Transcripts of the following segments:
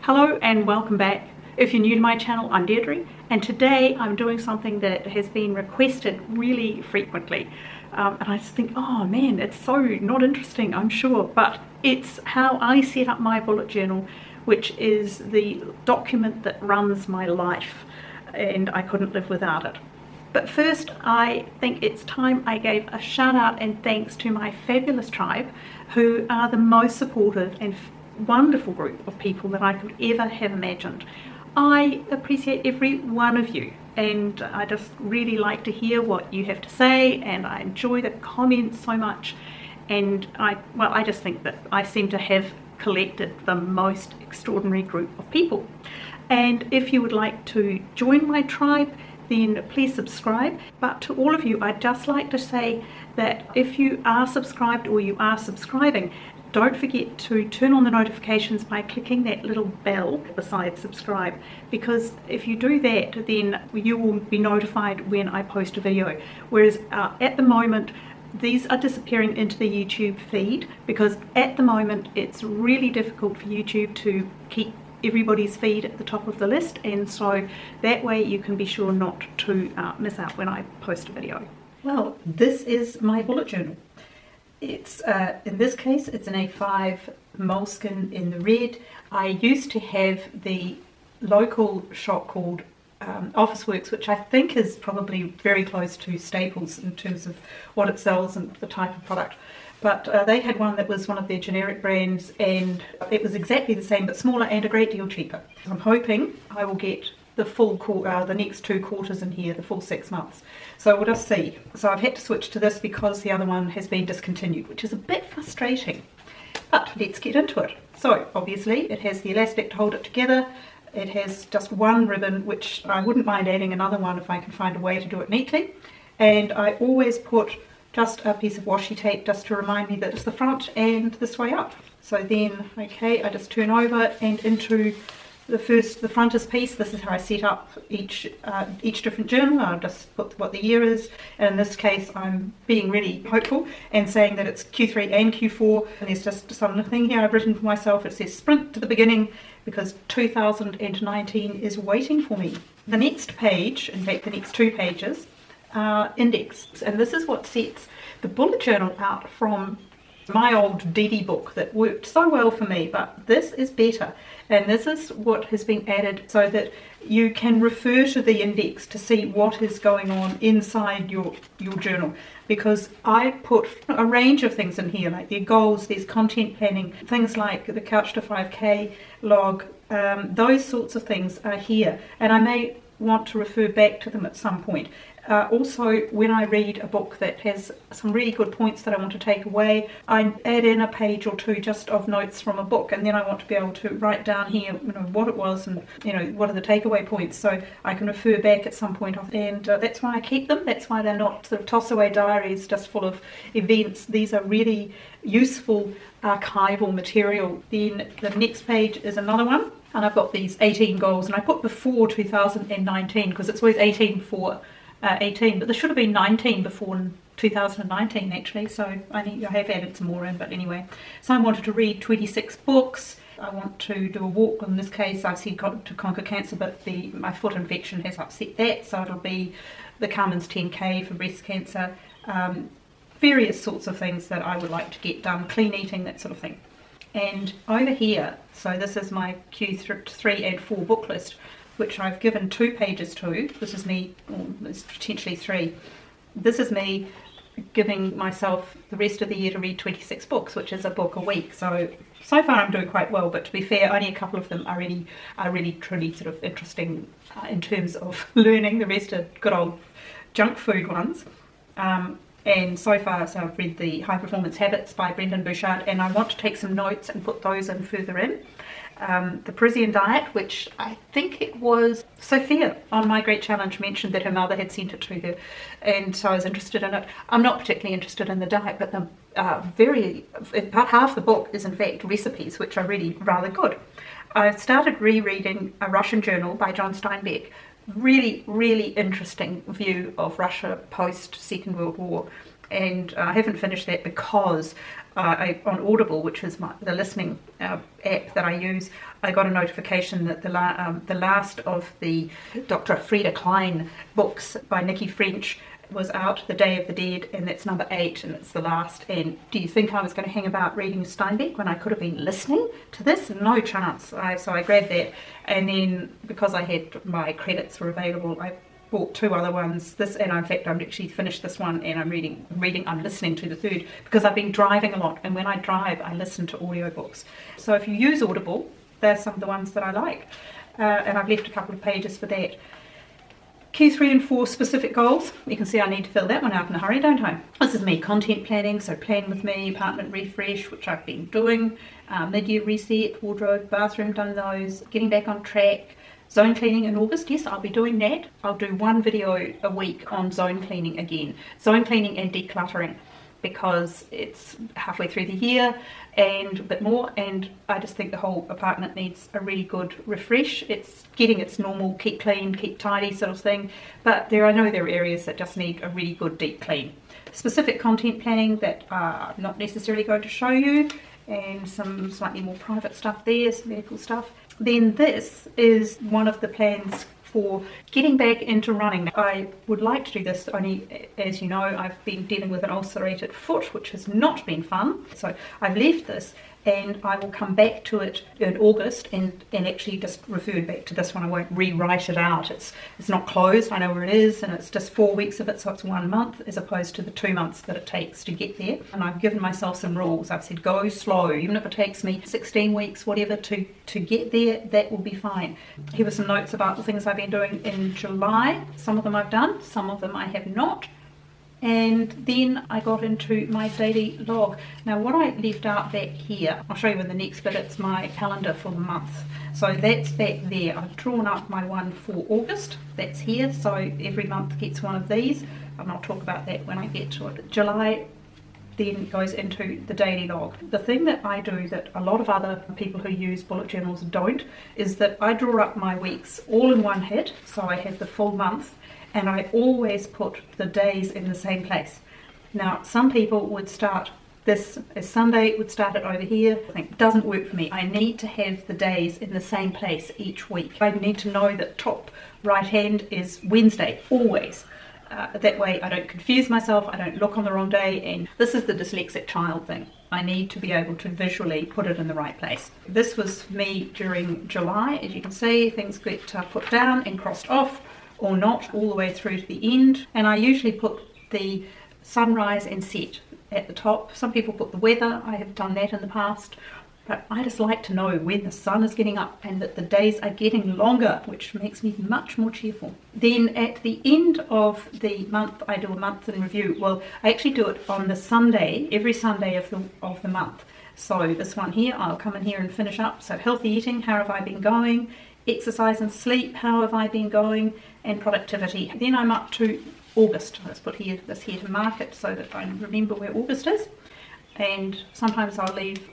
Hello and welcome back. If you're new to my channel, I'm Deirdre, and today I'm doing something that has been requested really frequently. And I just think, oh man, it's so not interesting, I'm sure, but it's how I set up my bullet journal, which is the document that runs my life, and I couldn't live without it. But first, I think it's time I gave a shout out and thanks to my fabulous tribe, who are the most supportive and wonderful group of people that I could ever have imagined. I appreciate every one of you, and I just really like to hear what you have to say, and I enjoy the comments so much. And I just think that I seem to have collected the most extraordinary group of people. And if you would like to join my tribe, then please subscribe. But to all of you, I'd just like to say that if you are subscribed or you are subscribing, don't forget to turn on the notifications by clicking that little bell beside subscribe, because if you do that, then you will be notified when I post a video. Whereas at the moment, these are disappearing into the YouTube feed, because at the moment it's really difficult for YouTube to keep everybody's feed at the top of the list, and so that way you can be sure not to miss out when I post a video. Well, this is my bullet journal. It's in this case it's an A5 moleskin in the red. I used to have the local shop called Officeworks, which I think is probably very close to Staples in terms of what it sells and the type of product. But they had one that was one of their generic brands, and it was exactly the same but smaller and a great deal cheaper. I'm hoping I will get the full the next 2 quarters in here, the full 6 months. So we'll just see. So I've had to switch to this because the other one has been discontinued, which is a bit frustrating. But let's get into it. So obviously it has the elastic to hold it together. It has just one ribbon, which I wouldn't mind adding another one if I can find a way to do it neatly. And I always put just a piece of washi tape just to remind me that it's the front and this way up. So then, okay, I just turn over and into the frontispiece piece. This is how I set up each different journal. I'll just put what the year is, and in this case I'm being really hopeful and saying that it's Q3 and Q4, and there's just something here I've written for myself. It says sprint to the beginning because 2019 is waiting for me. The next page, in fact the next 2 pages, are index, and this is what sets the bullet journal out from my old DD book that worked so well for me, but this is better, and this is what has been added so that you can refer to the index to see what is going on inside your journal, because I put a range of things in here, like their goals, there's content planning, things like the Couch to 5K log, those sorts of things are here, and I may want to refer back to them at some point. Also, when I read a book that has some really good points that I want to take away, I add in a page or 2 just of notes from a book, and then I want to be able to write down here, what it was, and what are the takeaway points, so I can refer back at some point. And that's why I keep them. That's why they're not sort of toss-away diaries just full of events. These are really useful archival material. Then the next page is another one, and I've got these 18 goals, and I put before 2019 because it's always 18 before 18, but there should have been 19 before 2019 actually, so I have added some more in, but anyway. So I wanted to read 26 books. I want to do a walk. In this case I've said to conquer cancer, but my foot infection has upset that, so it'll be the Carmen's 10K for breast cancer, various sorts of things that I would like to get done, clean eating, that sort of thing. And over here, so this is my Q3 and 4 book list, which I've given 2 pages to. This is me, it's potentially 3. This is me giving myself the rest of the year to read 26 books, which is a book a week. So far I'm doing quite well, but to be fair, only a couple of them are really truly sort of interesting in terms of learning. The rest are good old junk food ones. And so far, so I've read the High Performance Habits by Brendon Burchard, and I want to take some notes and put those in further in. The Parisian Diet, which I think it was Sophia on My Great Challenge mentioned that her mother had sent it to her, and so I was interested in it. I'm not particularly interested in the diet, but about half the book is in fact recipes, which are really rather good. I started rereading A Russian Journal by John Steinbeck. Really, really interesting view of Russia post Second World War, and I haven't finished that because on Audible, which is the listening app that I use, I got a notification that the last of the Dr. Frida Klein books by Nikki French was out, The Day of the Dead, and that's number 8, and it's the last. And do you think I was going to hang about reading Steinbeck when I could have been listening to this? No chance. So I grabbed that, and then because I had my credits were available, I bought 2 other ones. This, and in fact, I'm actually finished this one, and I'm listening to the third because I've been driving a lot, and when I drive, I listen to audiobooks. So if you use Audible, they're some of the ones that I like, and I've left a couple of pages for that. Key 3 and 4 specific goals. You can see I need to fill that one out in a hurry, don't I? This is me content planning, so plan with me, apartment refresh, which I've been doing, mid-year reset, wardrobe, bathroom, done those, getting back on track. Zone cleaning in August, yes, I'll be doing that. I'll do 1 video a week on zone cleaning again. Zone cleaning and decluttering, because it's halfway through the year and a bit more, and I just think the whole apartment needs a really good refresh. It's getting its normal keep clean, keep tidy sort of thing, but I know there are areas that just need a really good deep clean. Specific content planning that I'm not necessarily going to show you, and some slightly more private stuff there, some medical stuff. Then this is one of the plans for getting back into running. I would like to do this, only as you know, I've been dealing with an ulcerated foot, which has not been fun. So I've left this, and I will come back to it in August and actually just refer back to this one. I won't rewrite it out. It's not closed, I know where it is, and it's just 4 weeks of it, so it's 1 month as opposed to the 2 months that it takes to get there. And I've given myself some rules. I've said go slow, even if it takes me 16 weeks, whatever, to get there, that will be fine. Here were some notes about the things I've been doing in July. Some of them I've done, some of them I have not. And then I got into my daily log. Now what I left out back here, I'll show you in the next bit, it's my calendar for the month. So that's back there. I've drawn up my one for August, that's here, so every month gets one of these, and I'll talk about that when I get to it. July then goes into the daily log. The thing that I do that a lot of other people who use bullet journals don't is that I draw up my weeks all in one hit, so I have the full month, and I always put the days in the same place. Now, some people would start this as Sunday, would start it over here. I think it doesn't work for me. I need to have the days in the same place each week. I need to know that top right hand is Wednesday, always. That way I don't confuse myself, I don't look on the wrong day, and this is the dyslexic child thing. I need to be able to visually put it in the right place. This was me during July. As you can see, things get put down and crossed off, or not, all the way through to the end. And I usually put the sunrise and set at the top. Some people put the weather. I have done that in the past, but I just like to know when the sun is getting up and that the days are getting longer, which makes me much more cheerful. Then at the end of the month, I do a month in review. Well, I actually do it on the Sunday, every Sunday of the month. So this one here, I'll come in here and finish up. So healthy eating, how have I been going? Exercise and sleep, how have I been going? And productivity. Then I'm up to August. Let's put this here to mark it so that I remember where August is. And sometimes I'll leave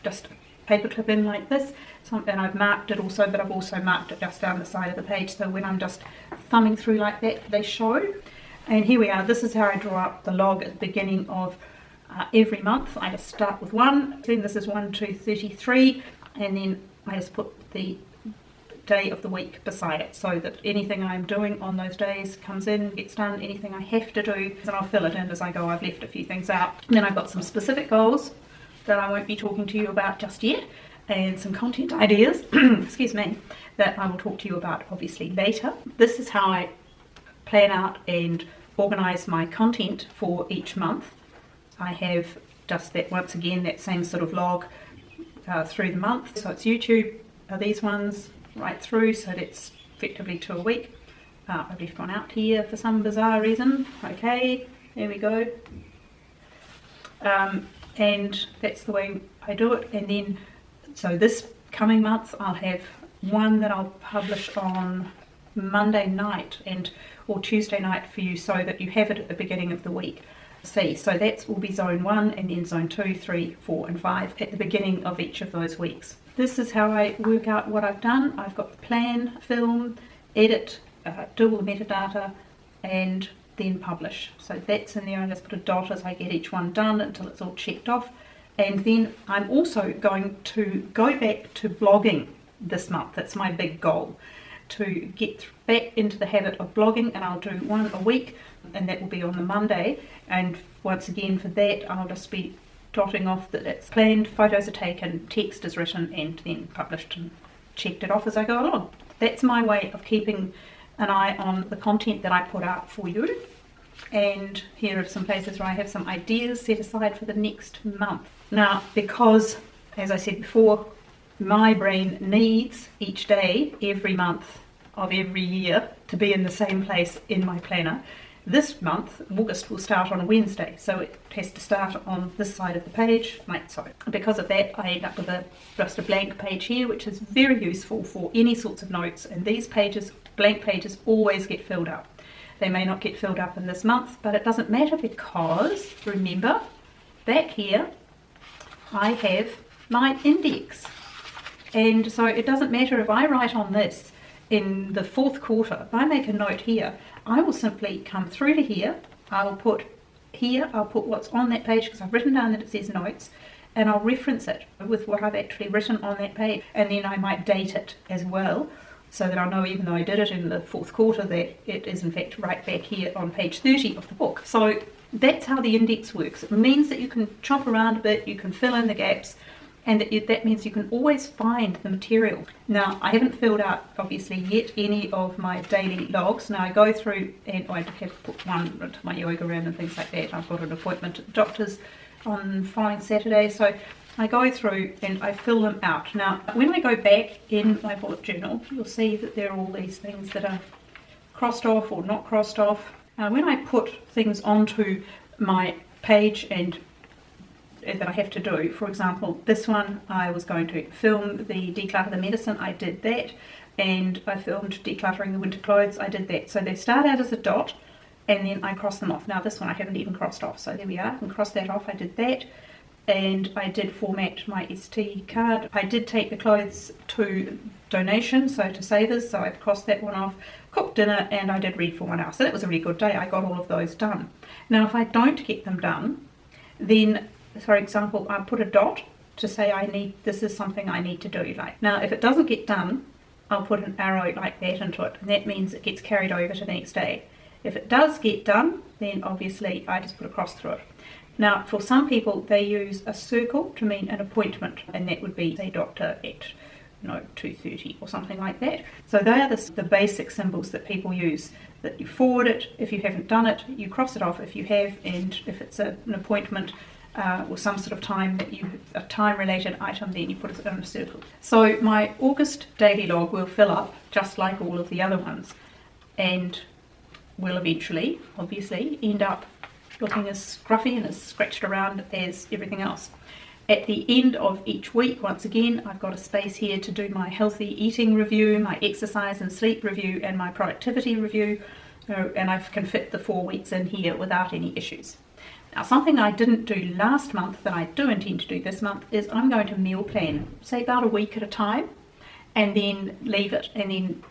just a paper clip in like this, and I've marked it also, but I've also marked it just down the side of the page, so when I'm just thumbing through like that, they show. And here we are. This is how I draw up the log at the beginning of every month. I just start with 1, then this is 1 to 33, and then I just put the day of the week beside it, so that anything I'm doing on those days comes in, gets done. Anything I have to do, and I'll fill it in as I go. I've left a few things out. And then I've got some specific goals that I won't be talking to you about just yet, and some content ideas, excuse me, that I will talk to you about obviously later. This is how I plan out and organize my content for each month. I have just that, once again, that same sort of log through the month. So it's YouTube, these ones right through, so that's effectively 2 a week. I've left one out here for some bizarre reason. Okay, there we go. And that's the way I do it. And then, so this coming month, I'll have one that I'll publish on Monday night or Tuesday night for you, so that you have it at the beginning of the week. See, so that will be zone 1, and then zone 2, 3, 4 and 5 at the beginning of each of those weeks. This is how I work out what I've done. I've got the plan, film, edit, do all the metadata, and then publish. So that's in there. I just put a dot as I get each one done until it's all checked off. And then I'm also going to go back to blogging this month. That's my big goal, to get back into the habit of blogging, and I'll do one a week, and that will be on the Monday. And once again for that, I'll just be dotting off that it's planned, photos are taken, text is written, and then published and checked it off as I go along. That's my way of keeping an eye on the content that I put out for you. And here are some places where I have some ideas set aside for the next month. Now, because, as I said before, my brain needs each day, every month of every year, to be in the same place in my planner. This month, August, will start on a Wednesday, so it has to start on this side of the page, like so. Because of that, I end up with just a blank page here, which is very useful for any sorts of notes, and these pages, blank pages, always get filled up. They may not get filled up in this month, but it doesn't matter, because, remember, back here, I have my index. And so it doesn't matter if I write on this in the fourth quarter. If I make a note here, I will simply come through to here. I'll put what's on that page, because I've written down that it says notes, and I'll reference it with what I've actually written on that page. And then I might date it as well, so that I'll know, even though I did it in the fourth quarter, that it is in fact right back here on page 30 of the book. So that's how the index works. It means that you can chop around a bit, you can fill in the gaps, and that means you can always find the material. Now, I haven't filled out, obviously, yet any of my daily logs. Now, I go through, and I have put one into my yoga room and things like that. I've got an appointment at the doctor's on following Saturday, so I go through and I fill them out. Now, when I go back in my bullet journal, you'll see that there are all these things that are crossed off or not crossed off. When I put things onto my page and that I have to do, for example, this one, I was going to film the declutter the medicine, I did that, and I filmed decluttering the winter clothes, I did that. So they start out as a dot, and then I cross them off. Now this one I haven't even crossed off, so there we are, I can cross that off. I did that, and I did format my ST card. I did take the clothes to donation, so to savers, so I've crossed that one off. Cooked dinner, and I did read for 1 hour. So that was a really good day. I got all of those done. Now if I don't get them done, then, for example, I put a dot to say this is something I need to do. Like, now if it doesn't get done, I'll put an arrow like that into it, and that means it gets carried over to the next day. If it does get done, then obviously I just put a cross through it. Now, for some people, they use a circle to mean an appointment, and that would be, say, doctor at 2:30 or something like that. So they are the basic symbols that people use, that you forward it. If you haven't done it, you cross it off if you have, and if it's an appointment or some sort of time a time-related item, then you put it in a circle. So my August daily log will fill up just like all of the other ones, and will eventually, obviously, end up looking as scruffy and as scratched around as everything else. At the end of each week, once again, I've got a space here to do my healthy eating review, my exercise and sleep review, and my productivity review, and I can fit the 4 weeks in here without any issues. Now, something I didn't do last month that I do intend to do this month is I'm going to meal plan, say about a week at a time, and then leave it, and then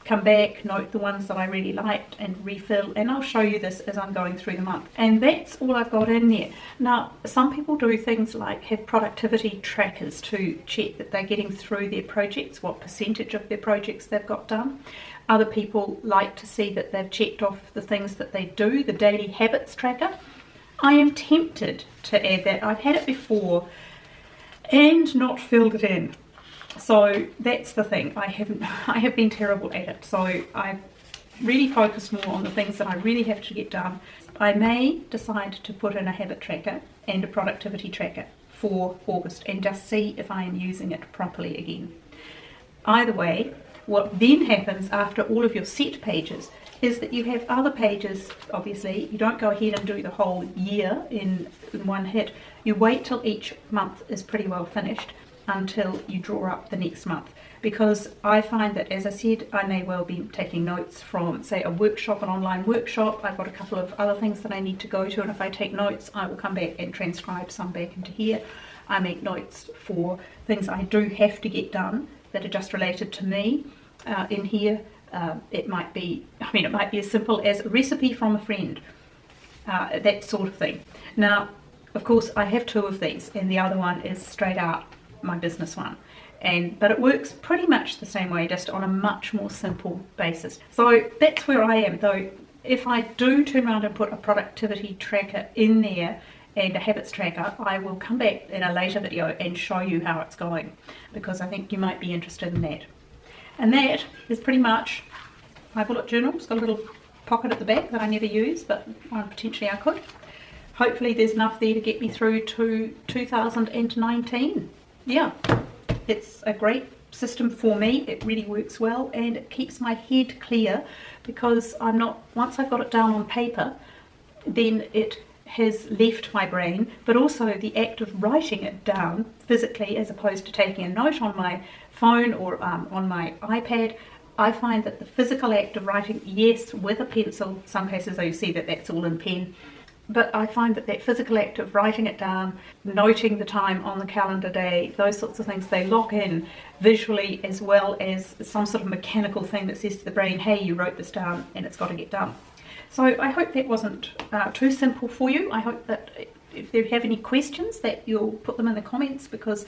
come back, note the ones that I really liked, and refill. And I'll show you this as I'm going through the month. And that's all I've got in there. Now, some people do things like have productivity trackers to check that they're getting through their projects, what percentage of their projects they've got done. Other people like to see that they've checked off the things that they do, the daily habits tracker. I am tempted to add that. I've had it before and not filled it in. So that's the thing. I have been terrible at it. So I've really focused more on the things that I really have to get done. I may decide to put in a habit tracker and a productivity tracker for August and just see if I am using it properly again. Either way, what then happens after all of your set pages is that you have other pages. Obviously, you don't go ahead and do the whole year in one hit. You wait till each month is pretty well finished until you draw up the next month, because I find that, as I said, I may well be taking notes from, say, a workshop, an online workshop. I've got a couple of other things that I need to go to, and if I take notes, I will come back and transcribe some back into here. I make notes for things I do have to get done that are just related to me in here. It might be, it might be as simple as a recipe from a friend, that sort of thing. Now, of course, I have 2 of these, and the other one is straight out my business one. But it works pretty much the same way, just on a much more simple basis. So that's where I am, though. If I do turn around and put a productivity tracker in there and a habits tracker, I will come back in a later video and show you how it's going, because I think you might be interested in that. And that is pretty much my bullet journal. It's got a little pocket at the back that I never use, but potentially I could. Hopefully there's enough there to get me through to 2019. Yeah, it's a great system for me. It really works well, and it keeps my head clear, because once I've got it down on paper, then it has left my brain. But also the act of writing it down physically, as opposed to taking a note on my phone or on my iPad, I find that the physical act of writing, yes, with a pencil, some cases you see that that's all in pen, but I find that physical act of writing it down, noting the time on the calendar day, those sorts of things, they lock in visually, as well as some sort of mechanical thing that says to the brain, hey, you wrote this down and it's got to get done. So I hope that wasn't too simple for you. I hope that if you have any questions, that you'll put them in the comments, because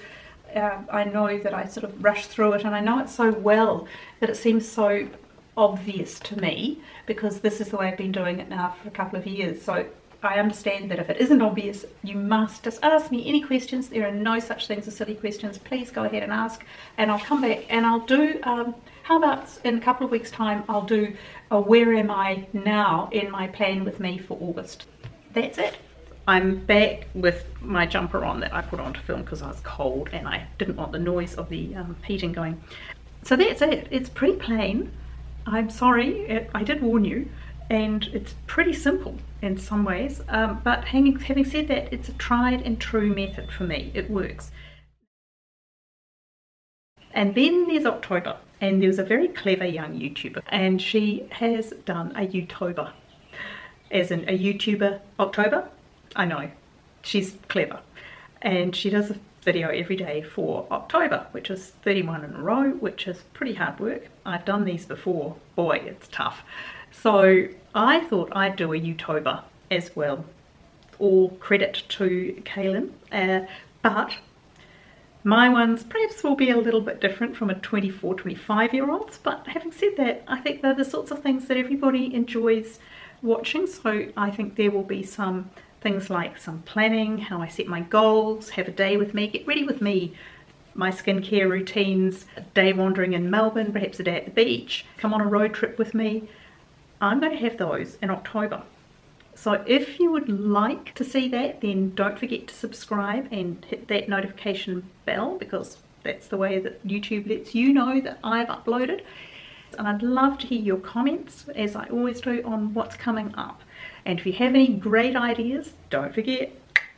I know that I sort of rushed through it, and I know it so well that it seems so obvious to me, because this is the way I've been doing it now for a couple of years. So I understand that if it isn't obvious, you must just ask me any questions. There are no such things as silly questions. Please go ahead and ask, and I'll come back and I'll do, how about in a couple of weeks time, I'll do a where am I now in my plan with me for August. That's it. I'm back with my jumper on that I put on to film because I was cold and I didn't want the noise of the heating going. So that's it. It's pretty plain. I'm sorry, I did warn you, and it's pretty simple in some ways, but having said that, it's a tried and true method for me. It works. And then there's October, and there's a very clever young YouTuber, and she has done a YouTuber, as in a YouTuber October. I know, she's clever, and she does a video every day for October, which is 31 in a row, which is pretty hard work. I've done these before. Boy, it's tough. So I thought I'd do a YouTuber as well. All credit to Kaylin, but my ones perhaps will be a little bit different from a 24, 25-year-old's, but having said that, I think they're the sorts of things that everybody enjoys watching. So I think there will be some things like some planning, how I set my goals, have a day with me, get ready with me, my skincare routines, a day wandering in Melbourne, perhaps a day at the beach, come on a road trip with me. I'm going to have those in October. So if you would like to see that, then don't forget to subscribe and hit that notification bell, because that's the way that YouTube lets you know that I've uploaded. And I'd love to hear your comments, as I always do, on what's coming up. And if you have any great ideas, don't forget,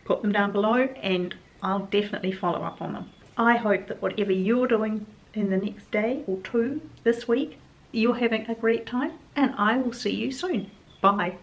put them down below and I'll definitely follow up on them. I hope that whatever you're doing in the next day or two this week, you're having a great time, and I will see you soon. Bye.